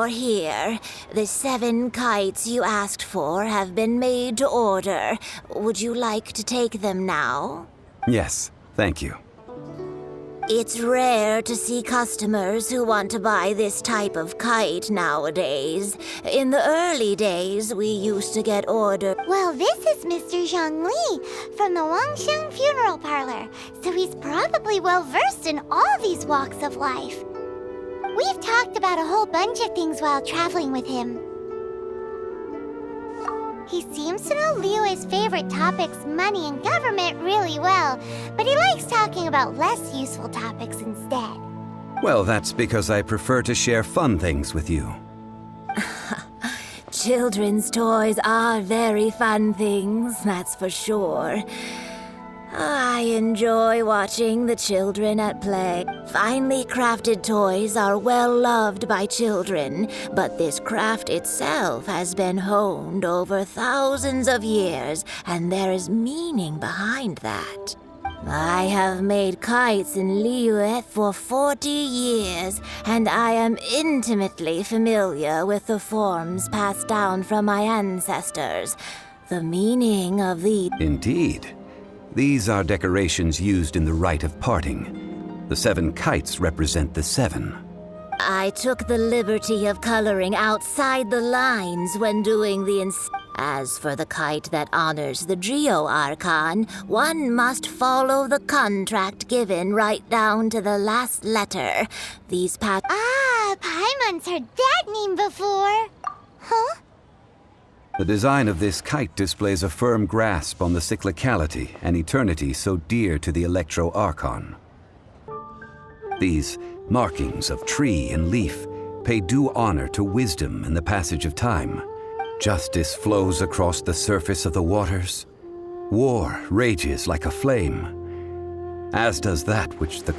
you're here. The 7 kites you asked for have been made to order. Would you like to take them now? Yes, thank you. It's rare to see customers who want to buy this type of kite nowadays. In the early days, we used to get orders. Well, this is Mr. Zhongli from the Wangsheng Funeral Parlor, so he's probably well-versed in all these walks of life. We've talked about a whole bunch of things while traveling with him. He seems to know Liyue's favorite topics, money and government, really well, but he likes talking about less useful topics instead. Well, that's because I prefer to share fun things with you. Children's toys are very fun things, that's for sure. I enjoy watching the children at play. Finely crafted toys are well loved by children, but this craft itself has been honed over thousands of years, and there is meaning behind that. I have made kites in Liyue for 40 years, and I am intimately familiar with the forms passed down from my ancestors. The meaning of the... Indeed. These are decorations used in the rite of parting. The 7 kites represent the 7. I took the liberty of coloring outside the lines when doing the As for the kite that honors the Geo Archon, one must follow the contract given right down to the last letter. These Paimon's heard that name before. Huh? The design of this kite displays a firm grasp on the cyclicality and eternity so dear to the Electro Archon. These markings of tree and leaf pay due honor to wisdom and the passage of time. Justice flows across the surface of the waters. War rages like a flame, as does that which the...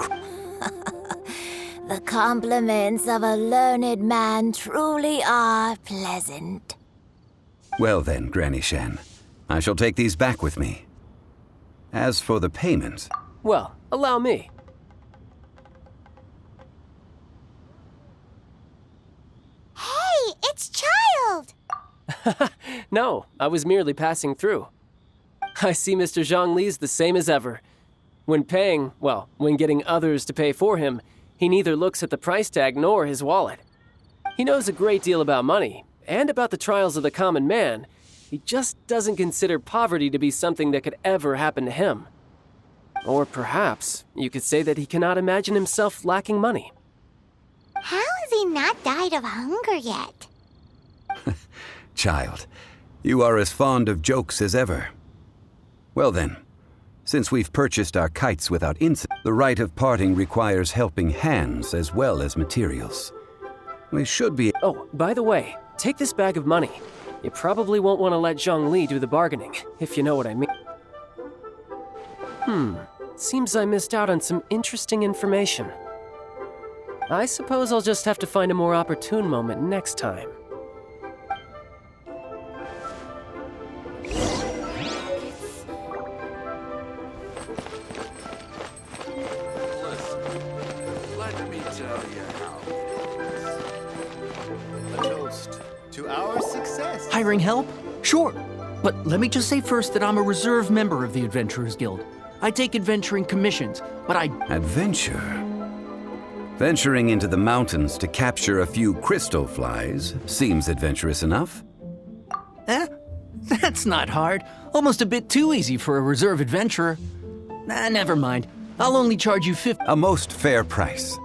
The compliments of a learned man truly are pleasant. Well then, Granny Shan, I shall take these back with me. As for the payment... Well, allow me. Hey, it's Child! No, I was merely passing through. I see Mr. Zhongli's the same as ever. When paying, well, when getting others to pay for him, he neither looks at the price tag nor his wallet. He knows a great deal about money, and about the trials of the common man. He just doesn't consider poverty to be something that could ever happen to him. Or perhaps you could say that he cannot imagine himself lacking money. How has he not died of hunger yet? Child, you are as fond of jokes as ever. Well then, since we've purchased our kites without incident, the rite of parting requires helping hands as well as materials. We should be... Oh, by the way, take this bag of money. You probably won't want to let Zhongli do the bargaining, if you know what I mean. Seems I missed out on some interesting information. I suppose I'll just have to find a more opportune moment next time. Let me tell you how it is. A toast to our success. Hiring help? Sure. But let me just say first that I'm a reserve member of the Adventurers Guild. I take adventuring commissions, but I... Adventure? Venturing into the mountains to capture a few crystal flies seems adventurous enough. That's not hard. Almost a bit too easy for a reserve adventurer. Never mind. I'll only charge you 50... A most fair price.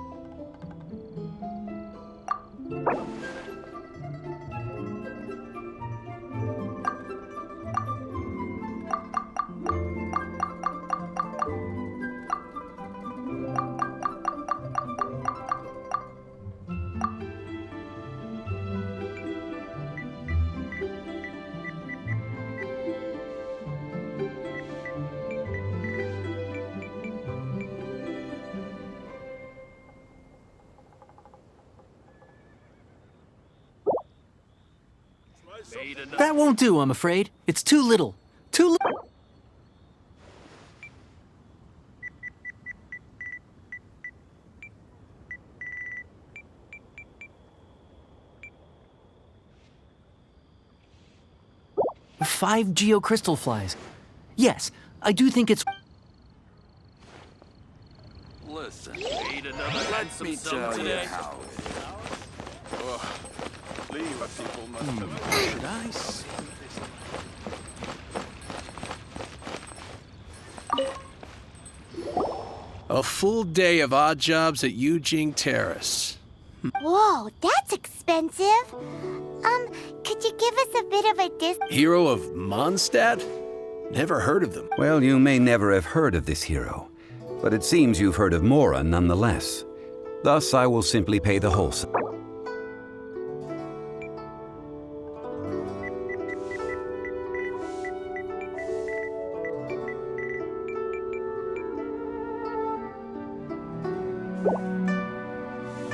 That won't do, I'm afraid. It's too little. Too little. 5 geocrystal flies. Yes, I do think it's... Listen, need another let me tell you how. Leave people must have. Should I see a full day of odd jobs at Eugene Terrace. Whoa, that's expensive. Could you give us a bit of a Hero of Mondstadt? Never heard of them. Well, you may never have heard of this hero, but it seems you've heard of Mora nonetheless. Thus, I will simply pay the whole sum.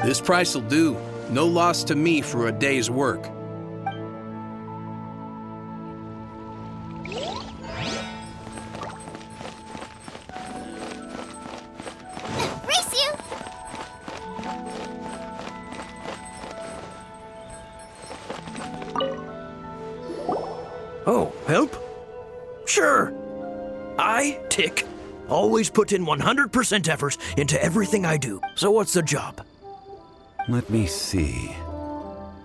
This price will do. No loss to me for a day's work. Race you! Oh, help? Sure. I, Tick, always put in 100% effort into everything I do. So what's the job? Let me see.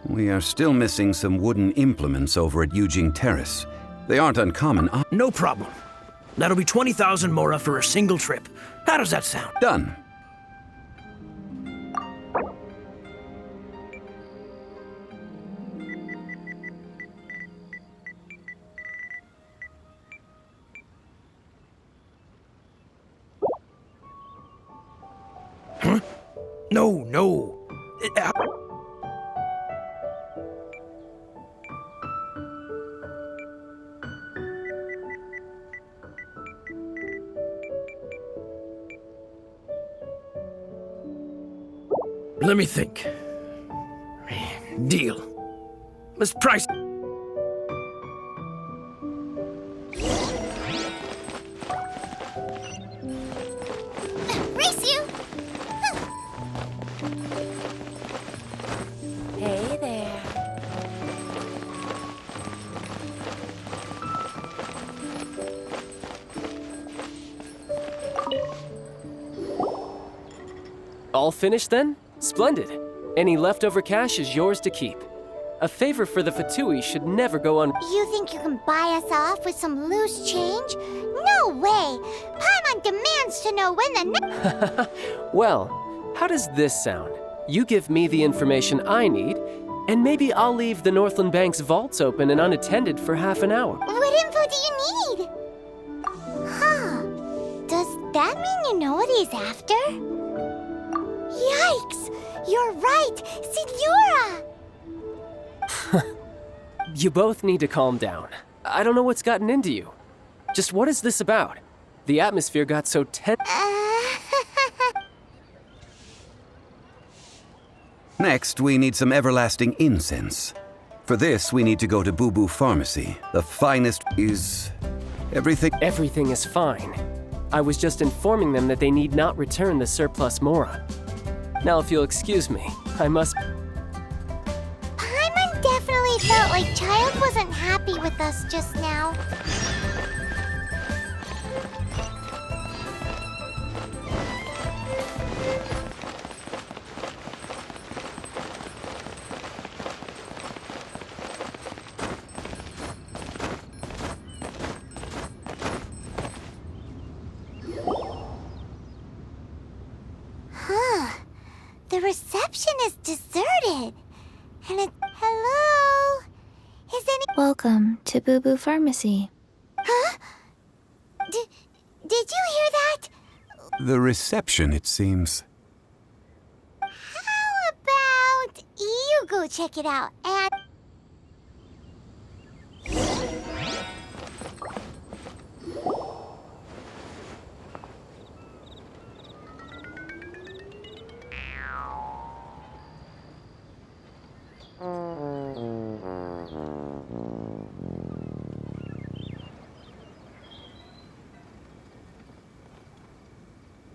We are still missing some wooden implements over at Eugene Terrace. They aren't uncommon. No problem. That'll be 20,000 mora for a single trip. How does that sound? Done. Huh? No. Let me think. Deal. Let's price. Race you! Hey there. All finished then? Splendid. Any leftover cash is yours to keep. A favor for the Fatui should never go un- You think you can buy us off with some loose change? No way! Paimon demands to know when the Well, how does this sound? You give me the information I need, and maybe I'll leave the Northland Bank's vaults open and unattended for half an hour. What info do you need? Huh. Does that mean you know what he's after? Yikes! You're right! Signora! You both need to calm down. I don't know what's gotten into you. Just what is this about? The atmosphere got so tense. Next, we need some everlasting incense. For this, we need to go to Boo Boo Pharmacy. The finest is... everything... Everything is fine. I was just informing them that they need not return the surplus mora. Now, if you'll excuse me, I must... Paimon definitely felt like Child wasn't happy with us just now. The reception is deserted. And it... Hello? Is any... Welcome to Boo Boo Pharmacy. Huh? Did you hear that? The reception, it seems. How about you go check it out and...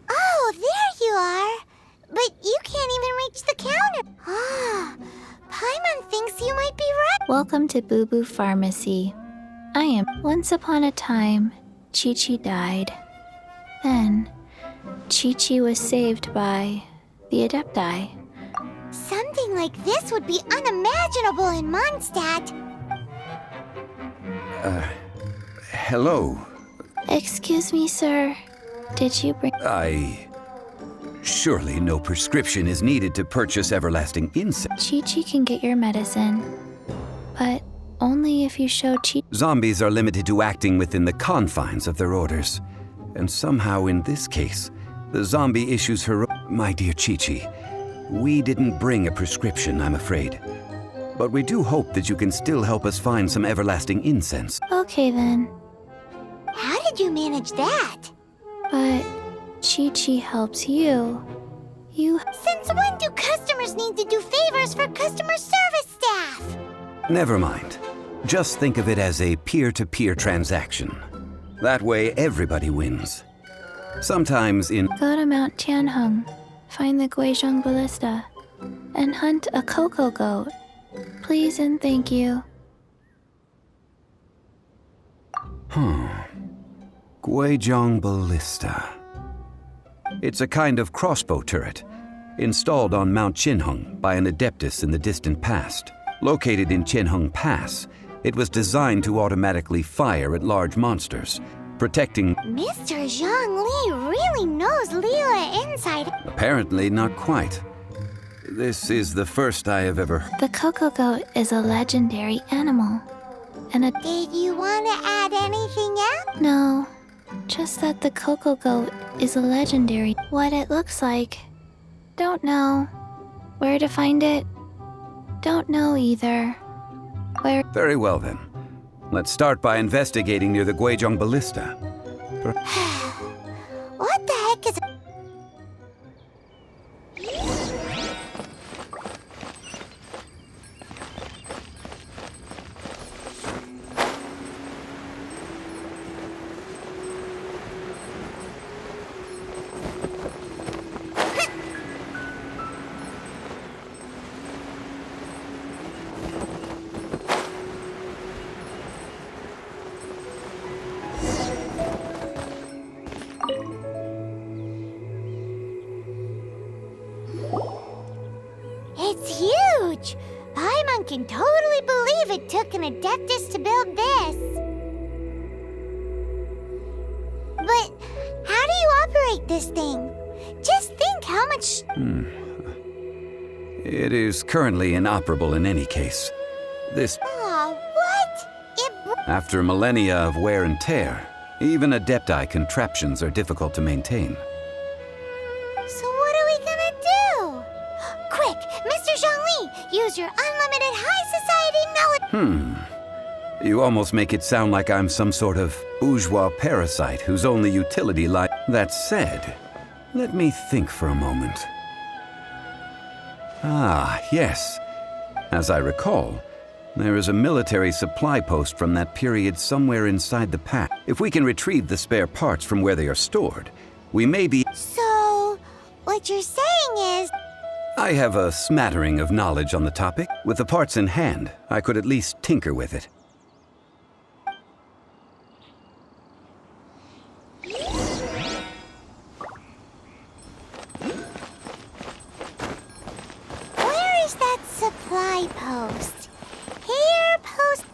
Oh, there you are. But you can't even reach the counter. Ah, Paimon thinks you might be right. Welcome to Boo Boo Pharmacy. I am. Once upon a time, Chi-Chi died. Then, Chi-Chi was saved by the Adepti. Something like this would be unimaginable in Mondstadt. Hello. Excuse me, sir. Did you bring... Surely no prescription is needed to purchase everlasting incense. Chi-Chi can get your medicine, but only if you show Chi... Zombies are limited to acting within the confines of their orders. And somehow in this case, the zombie issues her... My dear Chi-Chi, we didn't bring a prescription, I'm afraid. But we do hope that you can still help us find some everlasting incense. Okay then, How did you manage that? but Chi-Chi helps you. You... Since when do customers need to do favors for customer service staff? Never mind. Just think of it as a peer-to-peer transaction. That way, everybody wins. Sometimes in... Go to Mount Tianheng, find the Guizhong Ballista, and hunt a cocoa goat. Please and thank you. Guizhong Ballista. It's a kind of crossbow turret, installed on Mount Tianheng by an adeptus in the distant past. Located in Tianheng Pass, it was designed to automatically fire at large monsters, protecting... Mr. Zhang Li really knows Leela inside. Apparently not quite. This is the first I have ever... The cocoa goat is a legendary animal. And a... Did you want to add anything else? No, just that the cocoa goat is a legendary. What it looks like, don't know. Where to find it, don't know either. Where... Very well then. Let's start by investigating near the Guizhong Ballista. What the heck is... It's huge! Paimon can totally believe it took an Adeptus to build this. But how do you operate this thing? Just think how much... It is currently inoperable in any case. This... Aw, what? After millennia of wear and tear, even Adepti contraptions are difficult to maintain. So what are we gonna do? Quick, Mr. Zhangli, use your unlimited high society knowledge. You almost make it sound like I'm some sort of bourgeois parasite whose only utility lies... That said, let me think for a moment. Ah, yes. As I recall, there is a military supply post from that period somewhere inside the pack. If we can retrieve the spare parts from where they are stored, we may be... So, what you're saying is... I have a smattering of knowledge on the topic. With the parts in hand, I could at least tinker with it. Where is that supply post? Here, post...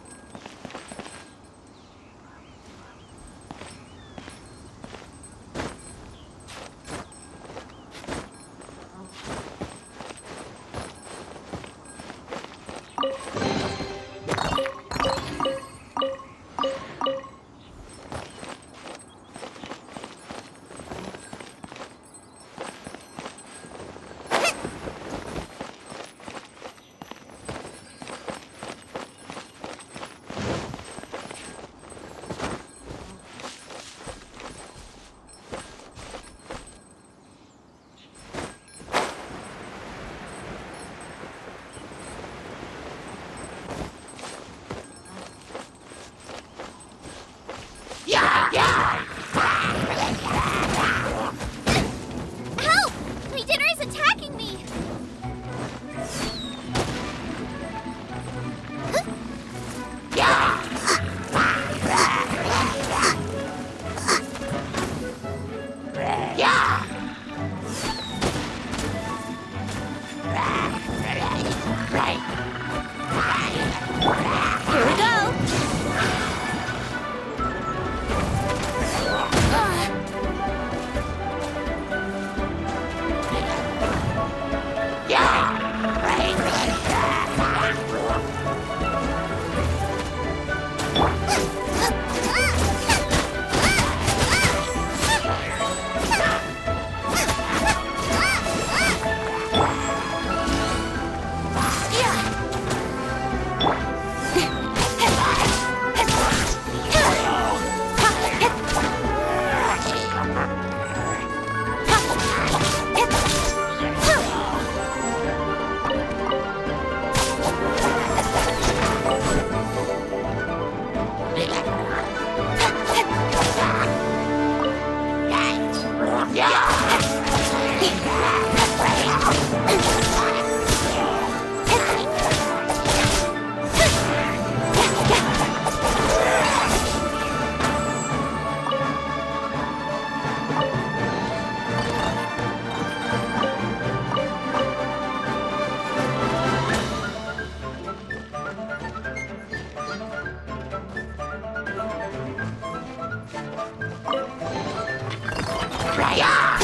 Fire!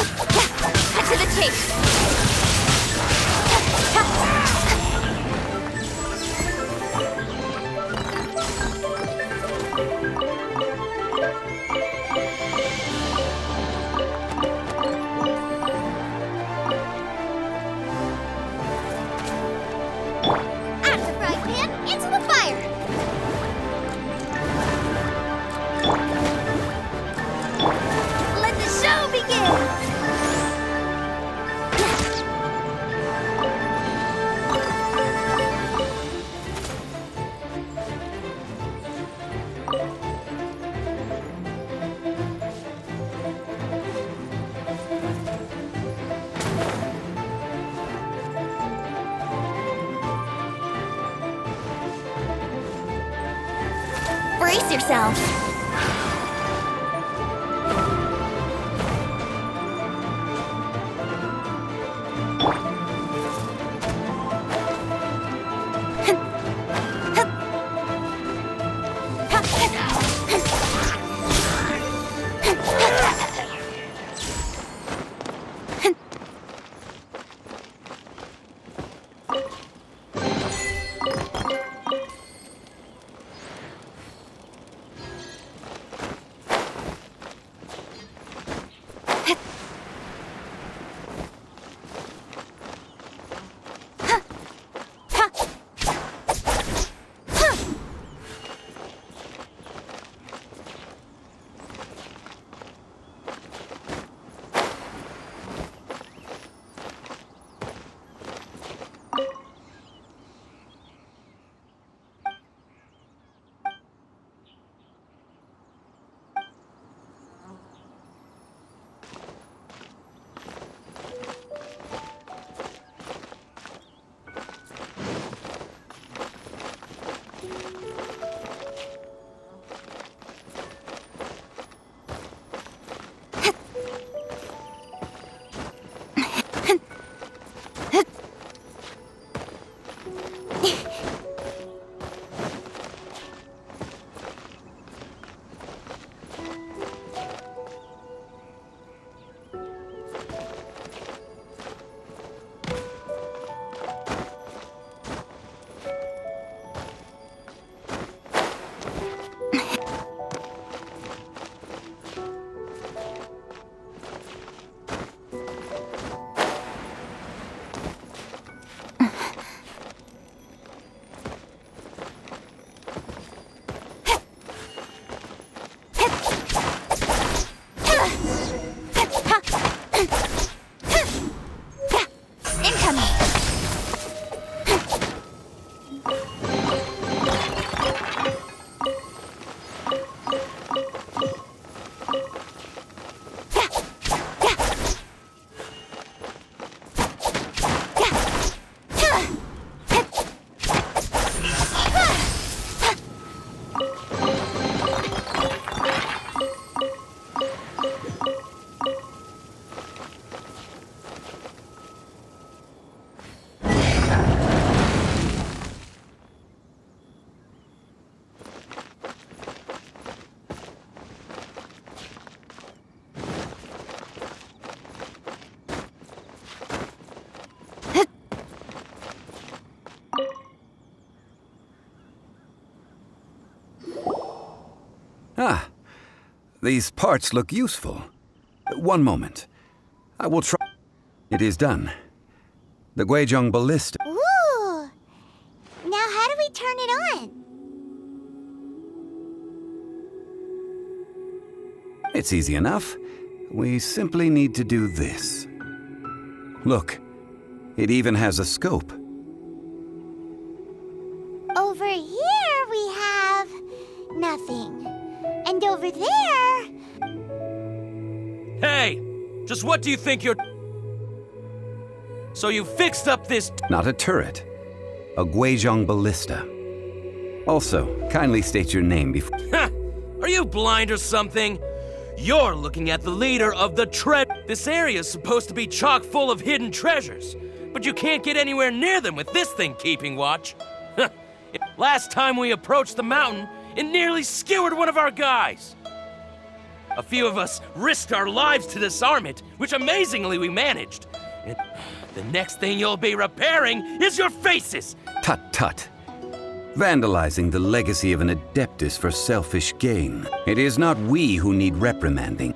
Cut to the chase! Out of the frying pan, into the fire! Let the show begin! Brace yourself! Ah, these parts look useful. One moment. I will try. It is done. The Guizhong Ballista. Ooh! Now how do we turn it on? It's easy enough. We simply need to do this. Look, it even has a scope. Over here we have nothing. And over there... Hey! Just what do you think you're... So you fixed up this... Not a turret. A Guizhong Ballista. Also, kindly state your name before... Ha! Are you blind or something? You're looking at the leader of the This area's supposed to be chock full of hidden treasures, but you can't get anywhere near them with this thing keeping watch. Last time we approached the mountain, it nearly skewered one of our guys. A few of us risked our lives to disarm it, which amazingly we managed. And the next thing you'll be repairing is your faces! Tut tut. Vandalizing the legacy of an adeptus for selfish gain. It is not we who need reprimanding.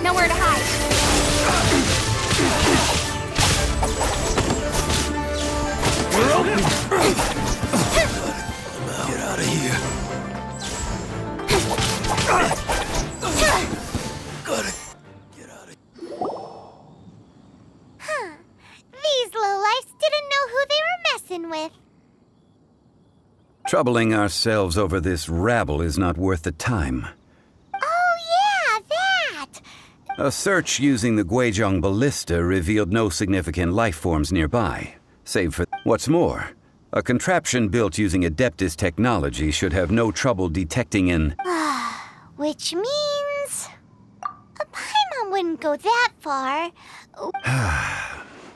Nowhere to hide. You're open. Get out of here. Gotta get out of here. Huh. These lowlifes didn't know who they were messing with. Troubling ourselves over this rabble is not worth the time. Oh, yeah, that! A search using the Guizhong ballista revealed no significant life forms nearby, save for... What's more, a contraption built using Adeptus technology should have no trouble detecting an... Which means... a Paimon wouldn't go that far.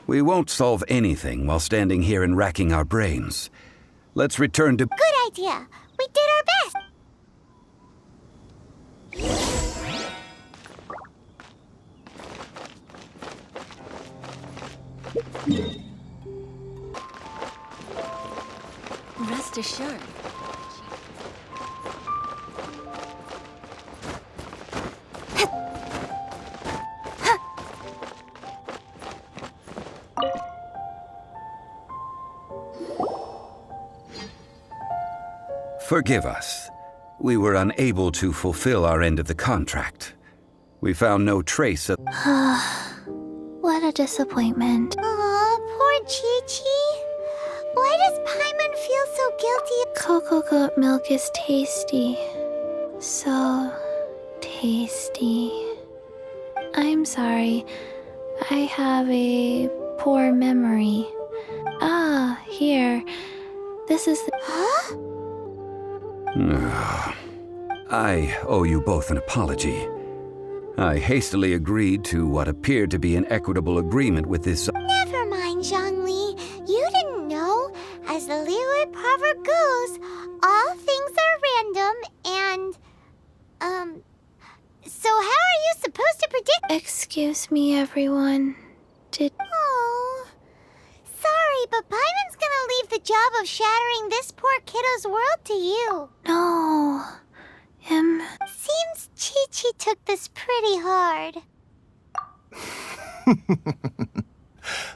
We won't solve anything while standing here and racking our brains. Let's return to... Good idea. We did our best. Rest assured. Forgive us. We were unable to fulfill our end of the contract. We found no trace of... What a disappointment. Aw, poor Chi-Chi. Why does Paimon feel so guilty? Cocoa goat milk is tasty. So tasty. I'm sorry. I have a poor memory. Ah, here. This is the... Huh? I owe you both an apology. I hastily agreed to what appeared to be an equitable agreement with this... Never mind, Zhongli. You didn't know. As the Liyue proverb goes, all things are random and... So how are you supposed to predict... Excuse me, everyone. Oh... Sorry, but Paimon's gonna leave the job of shattering this poor kiddo's world to you. No. Seems Chi-Chi took this pretty hard.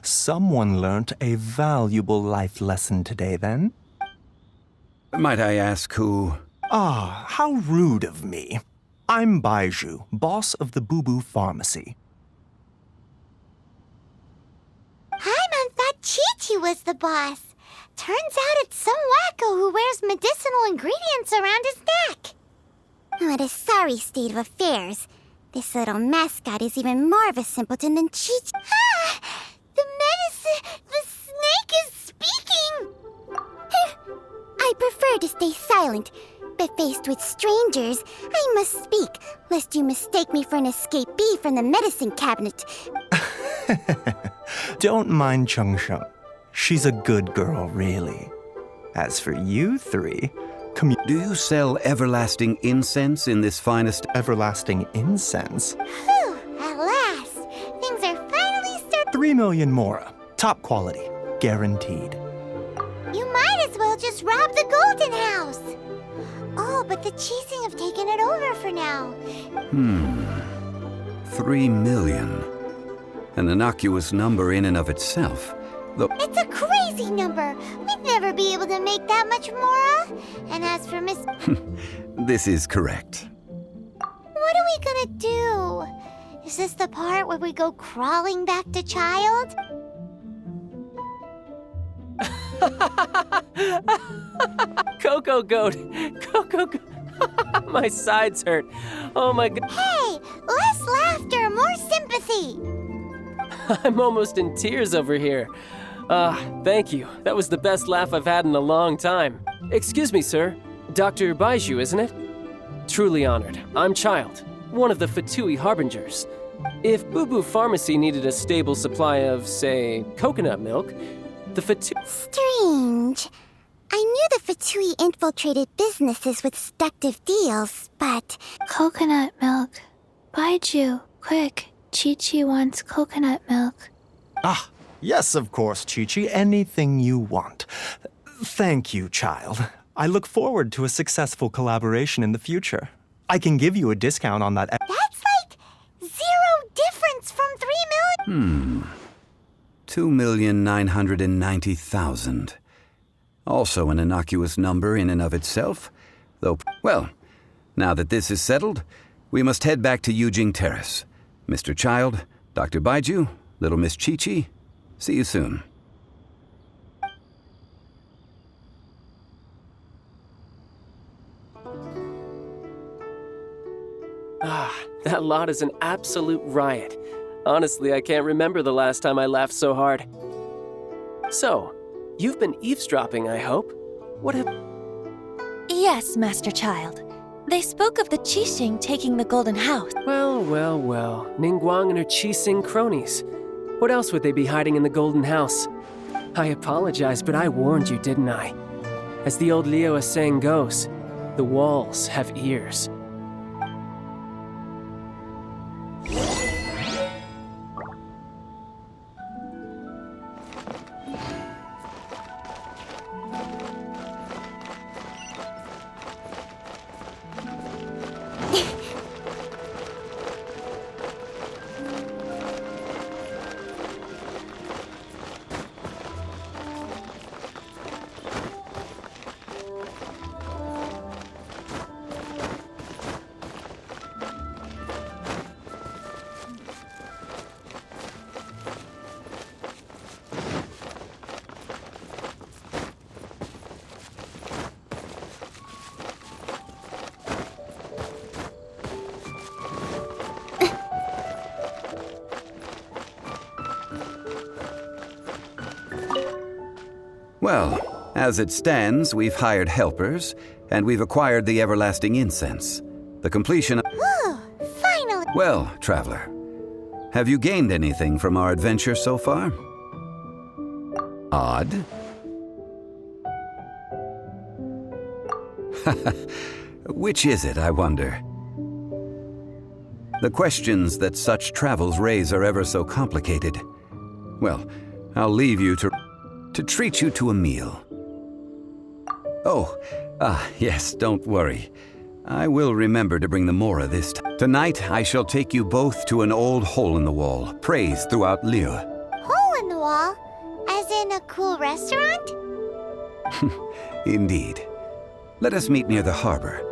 Someone learnt a valuable life lesson today, then? Might I ask who... Ah, how rude of me. I'm Baiju, boss of the Boo Boo Pharmacy. Paimon thought Chi-Chi was the boss. Turns out it's some wacko who wears medicinal ingredients around his neck. What a sorry state of affairs. This little mascot is even more of a simpleton than Chi-Chi. Ah! The snake is speaking! I prefer to stay silent. but faced with strangers, I must speak, lest you mistake me for an escapee from the medicine cabinet. Don't mind Chengsheng. She's a good girl, really. As for you three, Do you sell everlasting incense in this finest... everlasting incense? Whew, at last. Things are finally 3 million mora. Top quality. Guaranteed. You might as well just rob the Golden House. Oh, but the Cheesing have taken it over for now. 3 million. An innocuous number in and of itself. Though... It's a crazy number. We'd never be able to make that much Mora. And as for Miss... This is correct. What are we gonna do? Is this the part where we go crawling back to child? Coco Goat! Coco Goat! My sides hurt. Oh my god. Hey, less laughter, more sympathy. I'm almost in tears over here. Thank you. That was the best laugh I've had in a long time. Excuse me, sir. Dr. Baiju, isn't it? Truly honored. I'm Child, one of the Fatui Harbingers. If Boo Boo Pharmacy needed a stable supply of, say, coconut milk, the Fatui... Strange. I knew the Fatui infiltrated businesses with seductive deals, but... Coconut milk. Baiju, quick. Chi-Chi wants coconut milk. Ah, yes, of course, Chi-Chi. Anything you want. Thank you, child. I look forward to a successful collaboration in the future. I can give you a discount on that. That's like 0 difference from 3 million. 2,990,000. Also an innocuous number in and of itself. Though, well, now that this is settled, we must head back to Yujing Terrace. Mr. Child, Dr. Baiju, Little Miss Chi-Chi, see you soon. That lot is an absolute riot. Honestly, I can't remember the last time I laughed so hard. So, you've been eavesdropping, I hope. What have... Yes, Master Child. They spoke of the Qixing taking the Golden House. Well, well, well. Ningguang and her Qixing cronies. What else would they be hiding in the Golden House? I apologize, but I warned you, didn't I? As the old Liu saying goes, the walls have ears. Well, as it stands, we've hired helpers, and we've acquired the everlasting incense. The completion of... Ooh, finally. Well, traveler, have you gained anything from our adventure so far? Odd? Which is it, I wonder? The questions that such travels raise are ever so complicated. Well, I'll leave you to treat you to a meal. Oh, yes, don't worry. I will remember to bring the Mora this time. Tonight, I shall take you both to an old hole-in-the-wall, praised throughout Liu. Hole in the wall? As in a cool restaurant? Indeed. Let us meet near the harbor.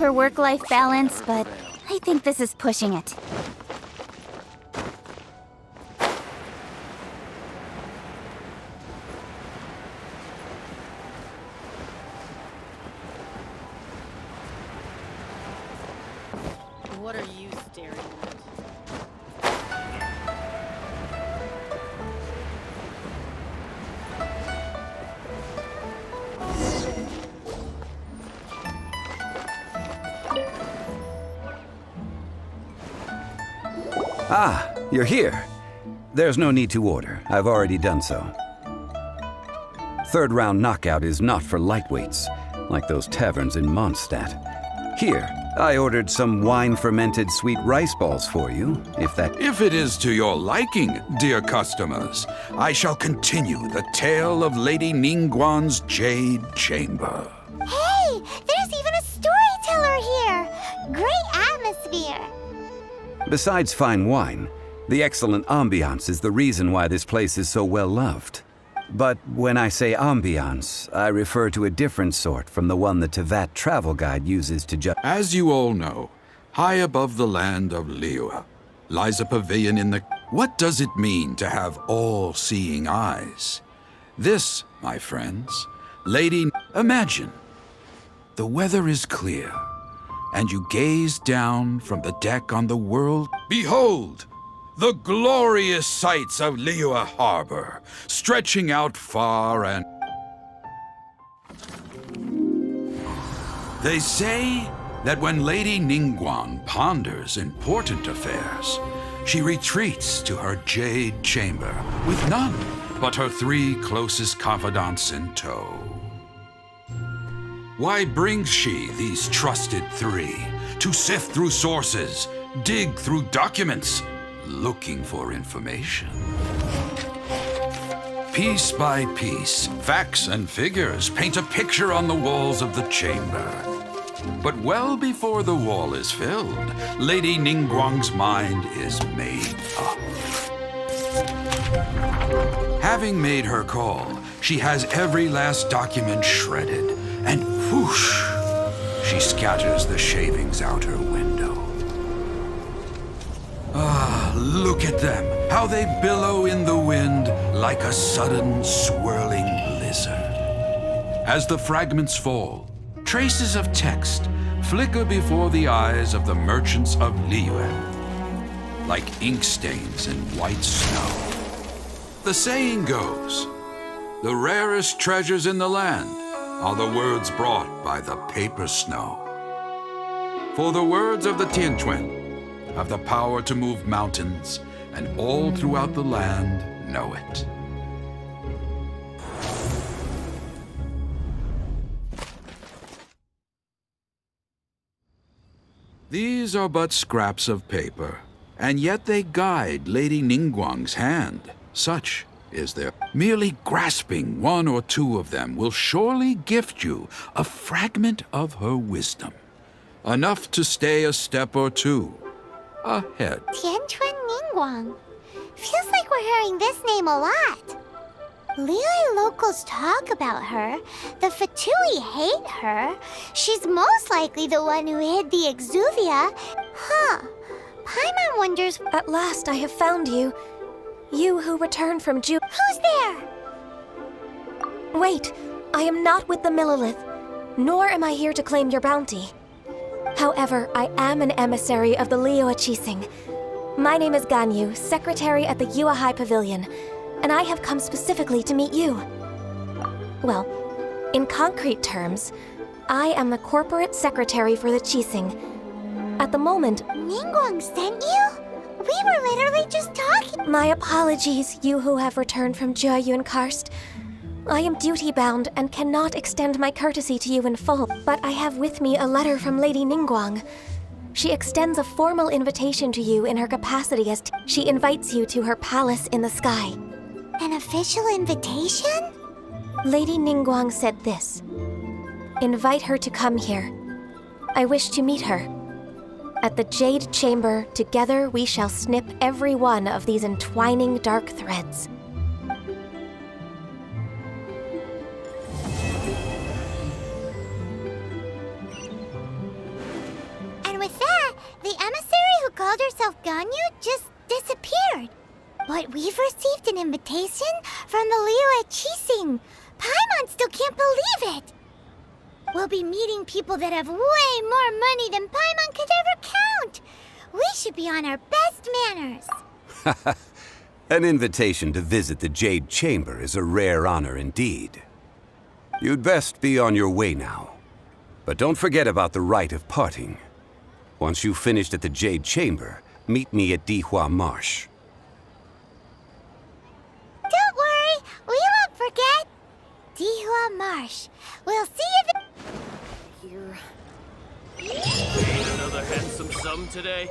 for work-life balance, but I think this is pushing it. What are you staring at? Ah, you're here. There's no need to order. I've already done so. Third round knockout is not for lightweights, like those taverns in Mondstadt. Here, I ordered some wine-fermented sweet rice balls for you, If it is to your liking, dear customers, I shall continue the tale of Lady Ningguang's Jade Chamber. Hey, there's even a storyteller here! Great atmosphere! Besides fine wine, the excellent ambiance is the reason why this place is so well loved. But when I say ambiance, I refer to a different sort from the one the Teyvat travel guide uses to judge. As you all know, high above the land of Liyue lies a pavilion in the... What does it mean to have all-seeing eyes? This, my friends, Lady... Imagine, the weather is clear, and you gaze down from the deck on the world. Behold! The glorious sights of Liyue Harbor, stretching out far and... They say that when Lady Ningguang ponders important affairs, she retreats to her Jade Chamber with none but her 3 closest confidants in tow. Why brings she these trusted 3 to sift through sources, dig through documents, looking for information? Piece by piece, facts and figures paint a picture on the walls of the chamber. But well before the wall is filled, Lady Ningguang's mind is made up. Having made her call, she has every last document shredded, and whoosh, she scatters the shavings out her window. Ah, look at them, how they billow in the wind like a sudden swirling blizzard. As the fragments fall, traces of text flicker before the eyes of the merchants of Liyue, like ink stains in white snow. The saying goes, the rarest treasures in the land are the words brought by the paper snow. For the words of the Tianquan have the power to move mountains, and all throughout the land know it. These are but scraps of paper, and yet they guide Lady Ningguang's hand. Such is their... Merely grasping 1 or 2 of them will surely gift you a fragment of her wisdom, enough to stay a step or 2 ahead. Tianquan Ningguang. Feels like we're hearing this name a lot. Liyue locals talk about her. The Fatui hate her. She's most likely the one who hid the Exuvia. Huh. Paimon wonders... At last I have found you. You who returned from Who's there? Wait, I am not with the Millilith, nor am I here to claim your bounty. However, I am an emissary of the Liyue Qixing. My name is Ganyu, secretary at the Yuehai Pavilion, and I have come specifically to meet you. Well, in concrete terms, I am the corporate secretary for the Qixing. At the moment... Ningguang sent you? We were literally just talking. My apologies, you who have returned from Jieyun Karst. I am duty-bound and cannot extend my courtesy to you in full, but I have with me a letter from Lady Ningguang. She extends a formal invitation to you in her capacity as she invites you to her palace in the sky. An official invitation? Lady Ningguang said this. Invite her to come here. I wish to meet her. At the Jade Chamber, together we shall snip every one of these entwining dark threads. called herself Ganyu just disappeared. But we've received an invitation from the Liyue Qixing. Paimon still can't believe it. We'll be meeting people that have way more money than Paimon could ever count. We should be on our best manners. An invitation to visit the Jade Chamber is a rare honor indeed. You'd best be on your way now. But don't forget about the rite of parting. Once you've finished at the Jade Chamber, meet me at Dihua Marsh. Don't worry, we won't forget. Dihua Marsh. We'll see you Here. Ain't another handsome sum today?